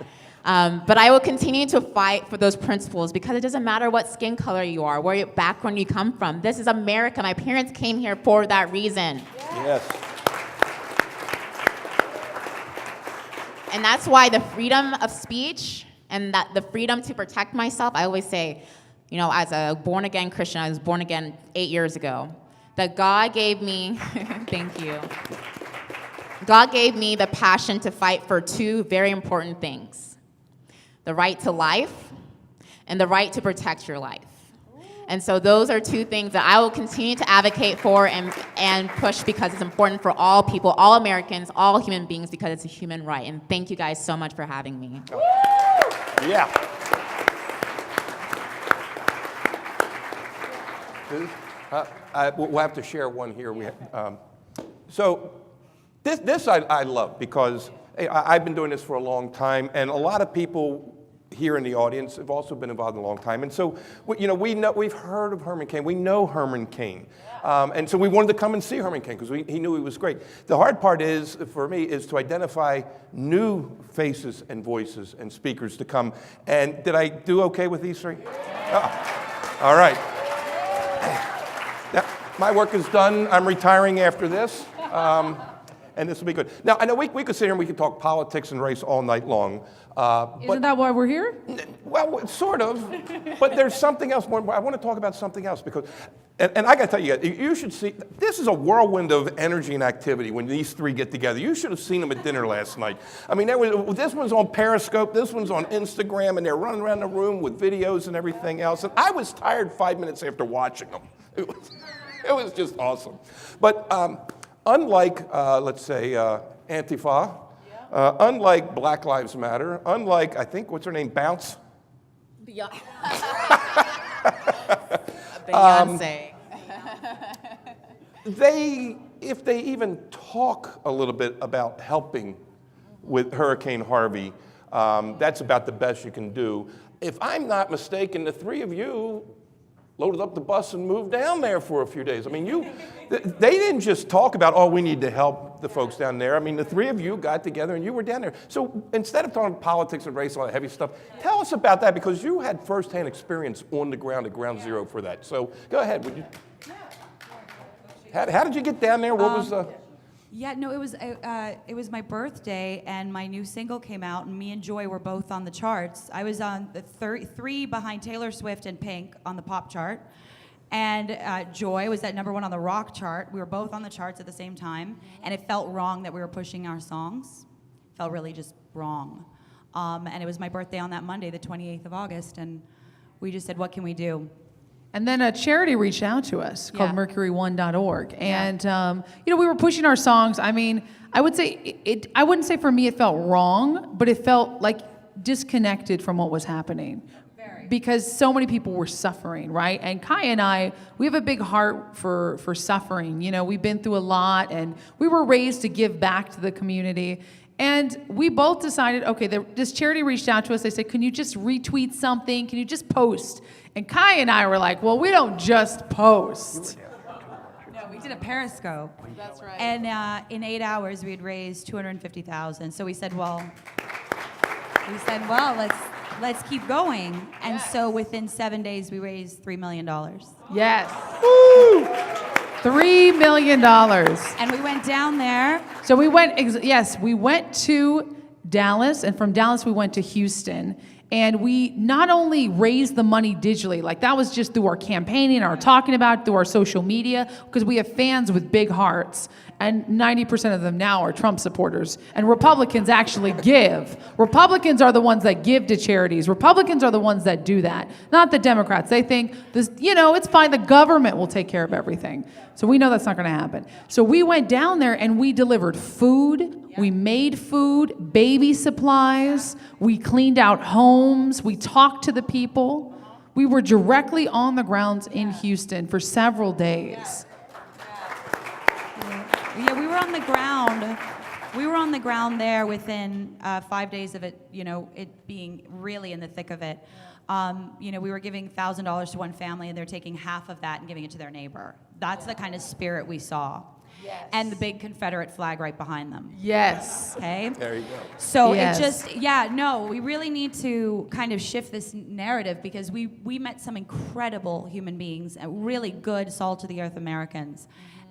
But I will continue to fight for those principles because it doesn't matter what skin color you are, where your background you come from. This is America. My parents came here for that reason. Yes. And that's why the freedom of speech and that the freedom to protect myself, I always say, as a born-again Christian, I was born again 8 years ago, that God gave me, thank you. God gave me the passion to fight for two very important things: the right to life and the right to protect your life. And so those are two things that I will continue to advocate for and push because it's important for all people, all Americans, all human beings, because it's a human right. And thank you guys so much for having me. Yeah. We'll have to share one here. So this I love because I've been doing this for a long time, and a lot of people here in the audience have also been involved in a long time. And so, we've heard of Herman Cain. We know Herman Cain. And so we wanted to come and see Herman Cain because he knew he was great. The hard part for me, is to identify new faces and voices and speakers to come. And did I do okay with these three? Oh, all right. Now, my work is done. I'm retiring after this. And this will be good. Now, I know we could sit here and we could talk politics and race all night long. Isn't that why we're here? Well, sort of. But there's something else more. I want to talk about something else because, and I got to tell you, you should see, this is a whirlwind of energy and activity when these three get together. You should have seen them at dinner last night. I mean, this one's on Periscope, this one's on Instagram, and they're running around the room with videos and everything else. And I was tired 5 minutes after watching them. It was just awesome. But unlike, let's say, Antifa, unlike Black Lives Matter, unlike, I think, what's her name, Bounce? Beyonce. If they even talk a little bit about helping with Hurricane Harvey, that's about the best you can do. If I'm not mistaken, the three of you loaded up the bus and moved down there for a few days. I mean, they didn't just talk about, oh, we need to help the folks down there. I mean, the three of you got together and you were down there. So instead of talking politics and race and all that heavy stuff, tell us about that, because you had firsthand experience on the ground at Ground Zero for that. So go ahead. Would you? How did you get down there? What was the? Yeah, no, it was my birthday, and my new single came out, and me and Joy were both on the charts. I was on the 3 behind Taylor Swift and Pink on the pop chart, and Joy was at #1 on the rock chart. We were both on the charts at the same time, and it felt wrong that we were pushing our songs. It felt really just wrong. And it was my birthday on that Monday, the 28th of August, and we just said, what can we do? And then a charity reached out to us called Yeah. mercury1.org. And, we were pushing our songs. I mean, I would say, I wouldn't say for me it felt wrong, but it felt like disconnected from what was happening. Because so many people were suffering, right? And Kai and I, we have a big heart for suffering. You know, we've been through a lot, and we were raised to give back to the community. And we both decided, okay, this charity reached out to us. They said, can you just retweet something? Can you just post? And Kai and I were like, well, we don't just post. No, we did a Periscope. That's right. And in 8 hours, we had raised $250,000. So we said, well, let's keep going. And so within 7 days, we raised $3 million. Yes. Woo! $3 million. And we went down there. So we went to Dallas, and from Dallas we went to Houston. And we not only raised the money digitally, like that was just through our campaigning, our talking about it, through our social media, because we have fans with big hearts, and 90% of them now are Trump supporters. And Republicans actually give. Republicans are the ones that give to charities. Republicans are the ones that do that, not the Democrats. They think this, it's fine. The government will take care of everything. So we know that's not going to happen. So we went down there and we delivered food. We made food, baby supplies. We cleaned out homes. We talked to the people. We were directly on the grounds in Houston for several days. Yeah, we were on the ground. We were on the ground there within 5 days of it, it being really in the thick of it. We were giving $1,000 to one family, and they're taking half of that and giving it to their neighbor. That's the kind of spirit we saw. Yes. And the big Confederate flag right behind them. Yes. Okay? There you go. So Yes. we really need to kind of shift this narrative, because we met some incredible human beings, really good salt of the earth Americans.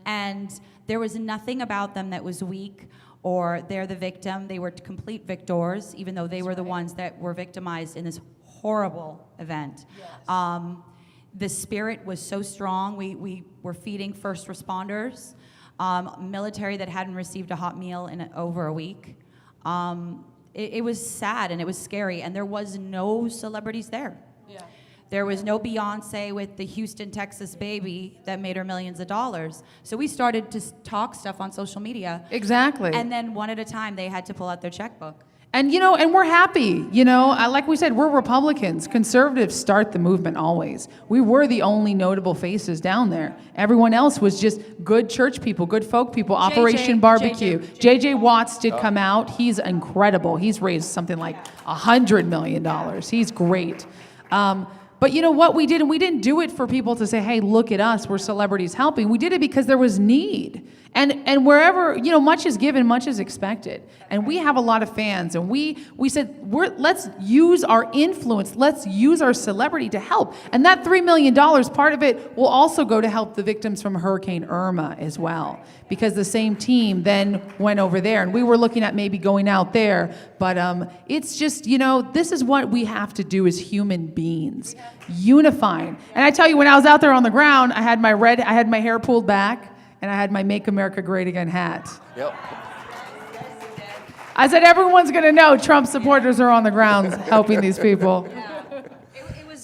And there was nothing about them that was weak or they're the victim. They were complete victors, even though they were the ones that were victimized in this horrible event. Yes. The spirit was so strong. We were feeding first responders, military that hadn't received a hot meal in over a week. It was sad and it was scary, and there was no celebrities there. Yeah. There was no Beyonce with the Houston, Texas baby that made her millions of dollars. So we started to talk stuff on social media. Exactly. And then one at a time, they had to pull out their checkbook. And, and we're happy, like we said, we're Republicans. Conservatives start the movement always. We were the only notable faces down there. Everyone else was just good church people, good folk people, Operation Barbecue. JJ Watts did come out. He's incredible. He's raised something like $100 million. He's great. But you know what we did, and we didn't do it for people to say, hey, look at us, we're celebrities helping. We did it because there was need. And wherever, much is given, much is expected. And we have a lot of fans, and we said, let's use our influence, let's use our celebrity to help. And that $3 million, part of it will also go to help the victims from Hurricane Irma as well, because the same team then went over there, and we were looking at maybe going out there. But it's just, this is what we have to do as human beings, unifying. And I tell you, when I was out there on the ground, I had my hair pulled back, and I had my Make America Great Again hat. Yep. I said, everyone's going to know Trump supporters are on the ground helping these people.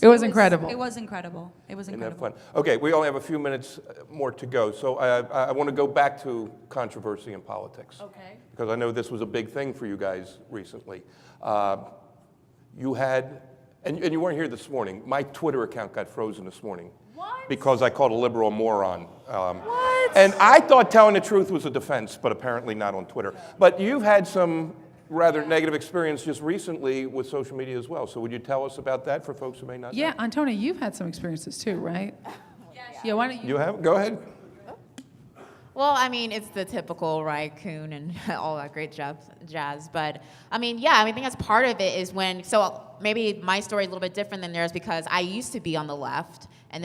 It was incredible. It was incredible. It was Isn't that incredible. fun? Okay, we only have a few minutes more to go. So I want to go back to controversy in politics. Okay. Because I know this was a big thing for you guys recently. You had, and you weren't here this morning, my Twitter account got frozen this morning. What? Because I called a liberal a moron. What? And I thought telling the truth was a defense, but apparently not on Twitter. But you've had some rather negative experience just recently with social media as well. So would you tell us about that for folks who may not know? Yeah, Antonia, you've had some experiences too, right? Yeah, why don't you? You have? Go ahead. Well, I mean, it's the typical raccoon and all that great jazz. But I mean, yeah, I think that's part of it is when, so maybe my story is a little bit different than theirs because I used to be on the left. And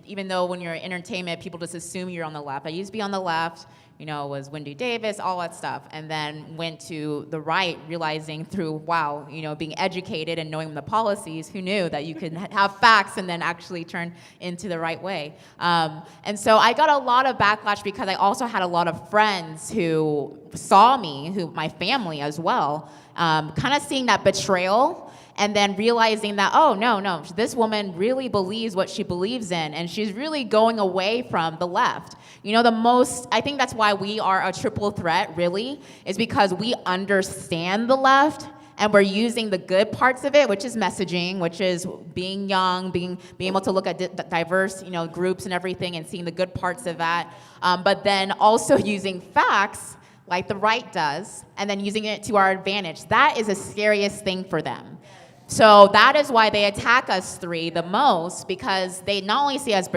even though when you're in entertainment, people just assume you're on the left. I used to be on the left, was Wendy Davis, all that stuff. And then went to the right, realizing through, wow, being educated and knowing the policies, who knew that you could have facts and then actually turn into the right way. And so I got a lot of backlash because I also had a lot of friends who saw me, my family as well, kind of seeing that betrayal. And then realizing that, oh, no, this woman really believes what she believes in, and she's really going away from the left. I think that's why we are a triple threat, really, is because we understand the left, and we're using the good parts of it, which is messaging, which is being young, being able to look at diverse, groups and everything, and seeing the good parts of that. But then also using facts, like the right does, and then using it to our advantage. That is the scariest thing for them. So that is why they attack us three the most, because they not only see us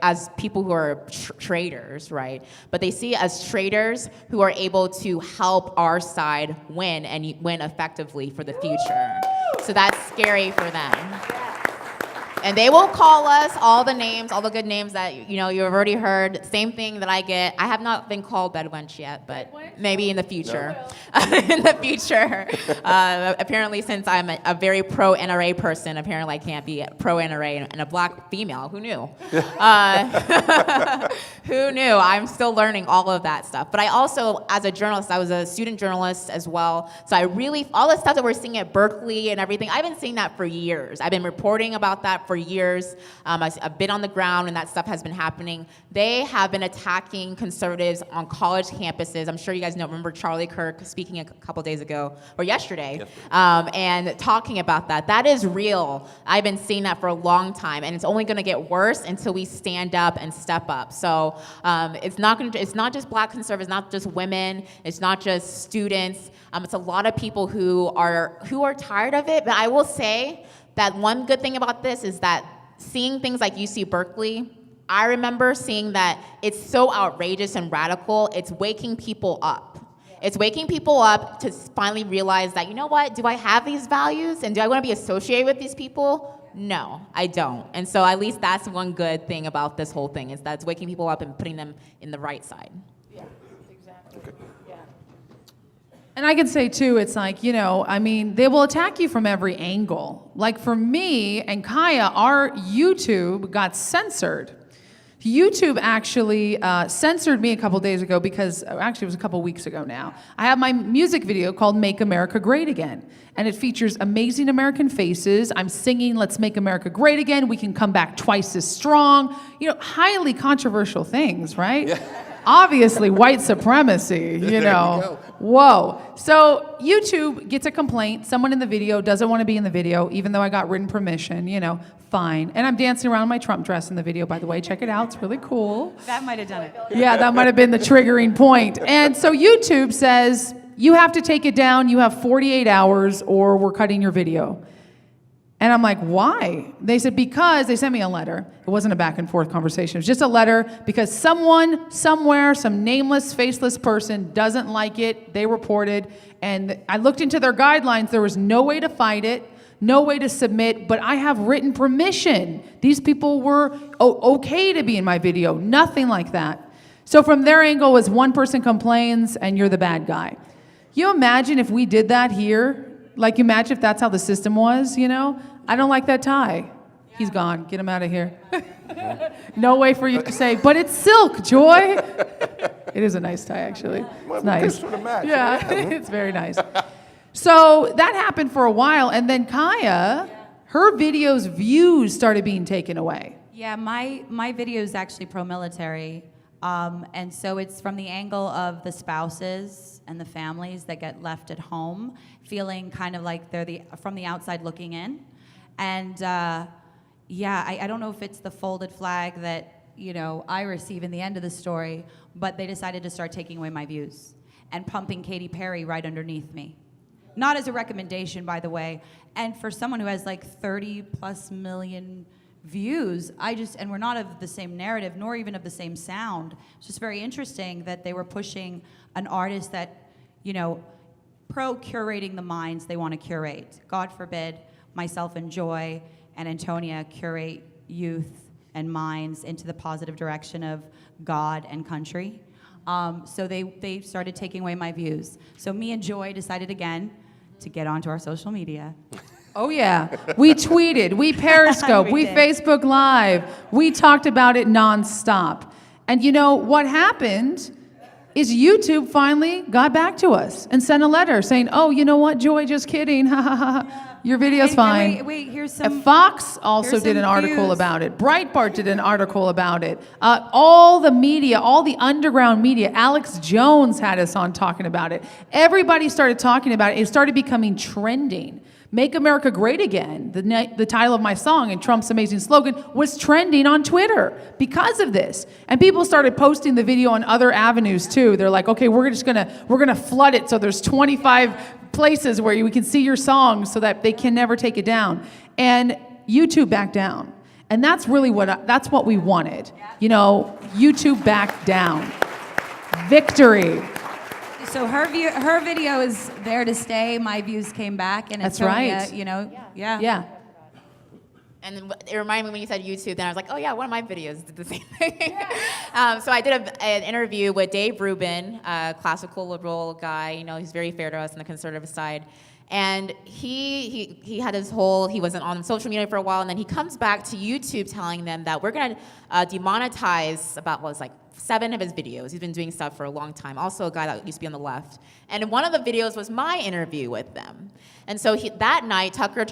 as people who are traitors, right? But they see us traitors who are able to help our side win and win effectively for the future. So that's scary for them. And they will call us all the good names that you've already heard. Same thing that I get. I have not been called bed wench yet, but maybe in the future. No. In the future. Apparently, since I'm a very pro NRA person, apparently I can't be pro NRA and a black female. Who knew? Who knew? I'm still learning all of that stuff. But I also, as a journalist, I was a student journalist as well. So all the stuff that we're seeing at Berkeley and everything, I've been seeing that for years. I've been reporting about that for years. I've been on the ground and that stuff has been happening. They have been attacking conservatives on college campuses. I'm sure you guys remember Charlie Kirk speaking a couple days ago, or yesterday, and talking about that. That is real. I've been seeing that for a long time, and it's only going to get worse until we stand up and step up. So it's not just black conservatives, not just women, it's not just students. It's a lot of people who are tired of it. But I will say that one good thing about this is that seeing things like UC Berkeley, I remember seeing that it's so outrageous and radical, it's waking people up. It's waking people up to finally realize that, what, do I have these values? And do I want to be associated with these people? No, I don't. And so at least that's one good thing about this whole thing, is that it's waking people up and putting them in the right side. Yeah, exactly. Okay. Yeah. And I can say too, it's like, they will attack you from every angle. Like for me and Kaya, our YouTube got censored. YouTube actually censored me a couple days ago because, actually it was a couple weeks ago now. I have my music video called Make America Great Again. And it features amazing American faces. I'm singing Let's Make America Great Again. We can come back twice as strong. Highly controversial things, right? Yeah. Obviously, white supremacy, Whoa. So YouTube gets a complaint. Someone in the video doesn't want to be in the video, even though I got written permission, fine. And I'm dancing around in my Trump dress in the video, by the way. Check it out. It's really cool. That might have done it. Yeah, that might have been the triggering point. And so YouTube says, you have to take it down. You have 48 hours or we're cutting your video. And I'm like, why? They said, because they sent me a letter. It wasn't a back and forth conversation. It was just a letter because someone, somewhere, some nameless, faceless person doesn't like it. They reported. And I looked into their guidelines. There was no way to fight it, no way to submit, but I have written permission. These people were okay to be in my video. Nothing like that. So from their angle was one person complains and you're the bad guy. You imagine if we did that here? Like, imagine if that's how the system was, I don't like that tie. He's gone. Get him out of here. No way for you to say, but it's silk, Joy. It is a nice tie, actually. It's nice. Sort of match. Yeah, it's very nice. So that happened for a while, and then Kaya, her videos' views started being taken away. Yeah, my video is actually pro-military, and so it's from the angle of the spouses and the families that get left at home, feeling kind of like they're from the outside looking in, and I don't know if it's the folded flag that I receive in the end of the story, but they decided to start taking away my views and pumping Katy Perry right underneath me. Not as a recommendation, by the way, and for someone who has like 30+ million views, and we're not of the same narrative, nor even of the same sound. It's just very interesting that they were pushing an artist that, pro-curating the minds they want to curate. God forbid myself and Joy and Antonia curate youth and minds into the positive direction of God and country. So they started taking away my views. So me and Joy decided again to get onto our social media. Oh yeah, we tweeted, we Periscope, we did. Facebook Live, we talked about it nonstop. And what happened is YouTube finally got back to us and sent a letter saying, oh, you know what, Joy, just kidding, ha ha ha. Your video's And fine. wait, here's some. And Fox also here's did some an article views. about it. Breitbart did an article about it. All the media, all the underground media, Alex Jones had us on talking about it. Everybody started talking about it. It started becoming trending. Make America Great Again, the title of my song and Trump's amazing slogan, was trending on Twitter because of this. And people started posting the video on other avenues too. They're like, okay, we're gonna flood it so there's 25 places where we can see your song so that they can never take it down. And YouTube backed down. And that's really that's what we wanted. YouTube backed down. Victory. So her video is there to stay. My views came back, and That's Antonia, right. yeah. Yeah. And then it reminded me when you said YouTube, then I was like, oh yeah, one of my videos did the same thing. So I did an interview with Dave Rubin, a classical liberal guy. He's very fair to us on the conservative side. And he had his he wasn't on social media for a while, and then he comes back to YouTube telling them that we're gonna demonetize about 7 of his videos. He's been doing stuff for a long time. Also a guy that used to be on the left. And one of the videos was my interview with them. And so that night, Tucker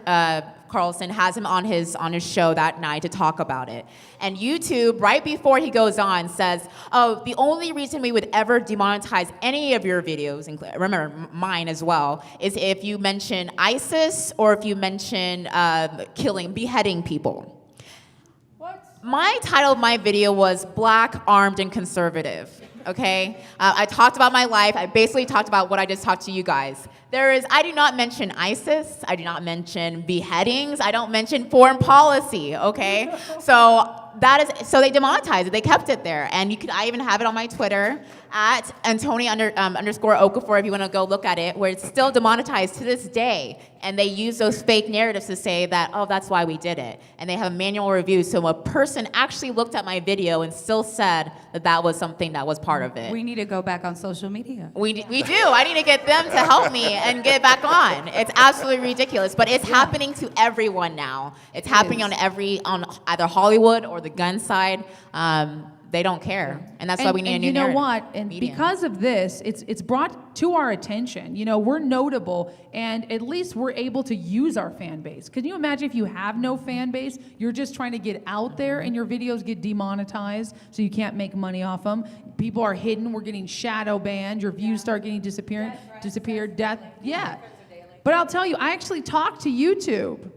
Carlson has him on his show that night to talk about it. And YouTube, right before he goes on, says, oh, the only reason we would ever demonetize any of your videos, remember mine as well, is if you mention ISIS or if you mention beheading people. My title of my video was Black, Armed, and Conservative, okay? I talked about my life. I basically talked about what I just talked to you guys. I do not mention ISIS. I do not mention beheadings. I don't mention foreign policy, okay? So they demonetized it. They kept it there. And I even have it on my Twitter at Antonia_underscore Okafor if you want to go look at it, where it's still demonetized to this day. And they use those fake narratives to say that, oh, that's why we did it. And they have a manual review. So a person actually looked at my video and still said that was something that was part of it. We need to go back on social media. We do. I need to get them to help me and get back on. It's absolutely ridiculous, but it's happening to everyone now. It's happening on either Hollywood or the gun side. They don't care, and that's why we need a new narrative. You know what? And because of this, it's brought to our attention. We're notable, and at least we're able to use our fan base. Can you imagine if you have no fan base, you're just trying to get out there, and your videos get demonetized, so you can't make money off them. People are hidden. We're getting shadow banned. Your views start getting disappeared. Death. Yeah. But I'll tell you, I actually talked to YouTube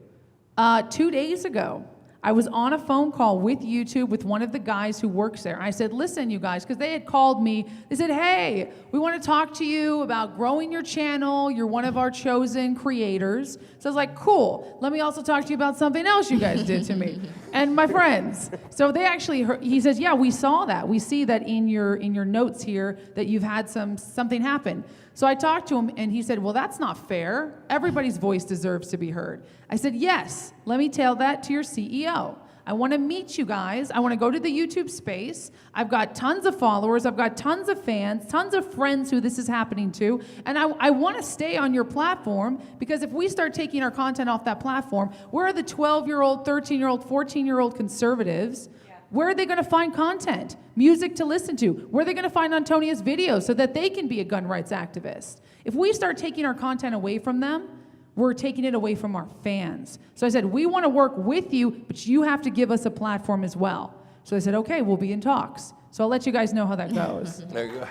2 days ago. I was on a phone call with YouTube with one of the guys who works there. I said, listen, you guys, because they had called me. They said, hey, we want to talk to you about growing your channel. You're one of our chosen creators. So I was like, cool. Let me also talk to you about something else you guys did to me and my friends. So they actually heard, he says, yeah, we saw that. We see that in your notes here that you've had something happen. So I talked to him, and he said, well, that's not fair. Everybody's voice deserves to be heard. I said, yes, let me tell that to your CEO. I want to meet you guys. I want to go to the YouTube space. I've got tons of followers. I've got tons of fans, tons of friends who this is happening to. And I want to stay on your platform, because if we start taking our content off that platform, where are the 12-year-old, 13-year-old, 14-year-old conservatives? Where are they going to find content, music to listen to? Where are they going to find Antonia's videos so that they can be a gun rights activist? If we start taking our content away from them, we're taking it away from our fans. So I said, we want to work with you, but you have to give us a platform as well. So I said, okay, we'll be in talks. So I'll let you guys know how that goes. There you go.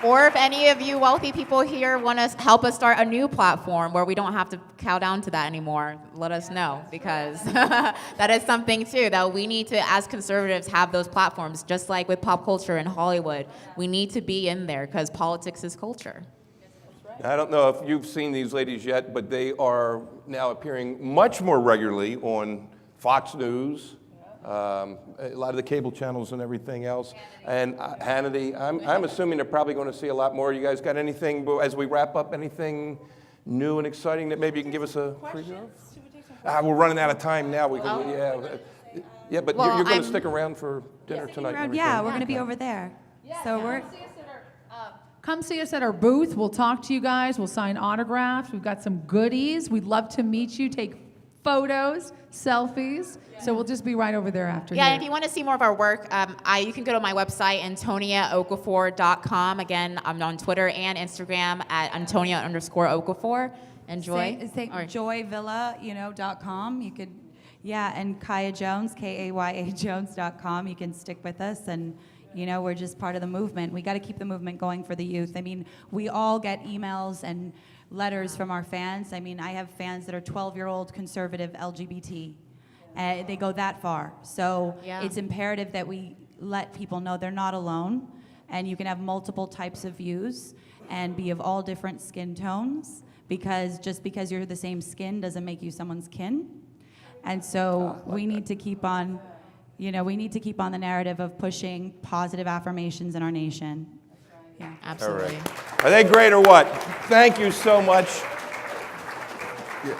Or if any of you wealthy people here want to help us start a new platform where we don't have to cow down to that anymore, let us know, because that is something too that we need to, as conservatives, have those platforms. Just like with pop culture in Hollywood, we need to be in there because politics is culture. I don't know if you've seen these ladies yet, but they are now appearing much more regularly on Fox News, a lot of the cable channels and everything else. And Hannity, I'm assuming they're probably going to see a lot more. You guys got anything, as we wrap up, anything new and exciting that maybe you can give us a preview of? We're running out of time now. Yeah, but Well, you're going I'm- to stick around for dinner tonight. and everything. Yeah, we're going to be over there. So we're. Come see us at our booth. We'll talk to you guys. We'll sign autographs. We've got some goodies. We'd love to meet you, take photos, selfies. So we'll just be right over there after Yeah, here. and if you want to see more of our work, you can go to my website, AntoniaOkafor.com. Again, I'm on Twitter and Instagram at Antonia_Okafor. Enjoy. Say joyvilla.com. You could, and Kaya Jones, Kaya Jones.com. You can stick with us, and we're just part of the movement. We got to keep the movement going for the youth. I mean, we all get emails and letters from our fans. I mean, I have fans that are 12-year-old conservative LGBT. They go that far. So it's imperative that we let people know they're not alone, and you can have multiple types of views and be of all different skin tones, because just because you're the same skin doesn't make you someone's kin. And so we need to keep on, we need to keep on the narrative of pushing positive affirmations in our nation. Yeah. Absolutely. Are they great or what? Thank you so much. Yeah.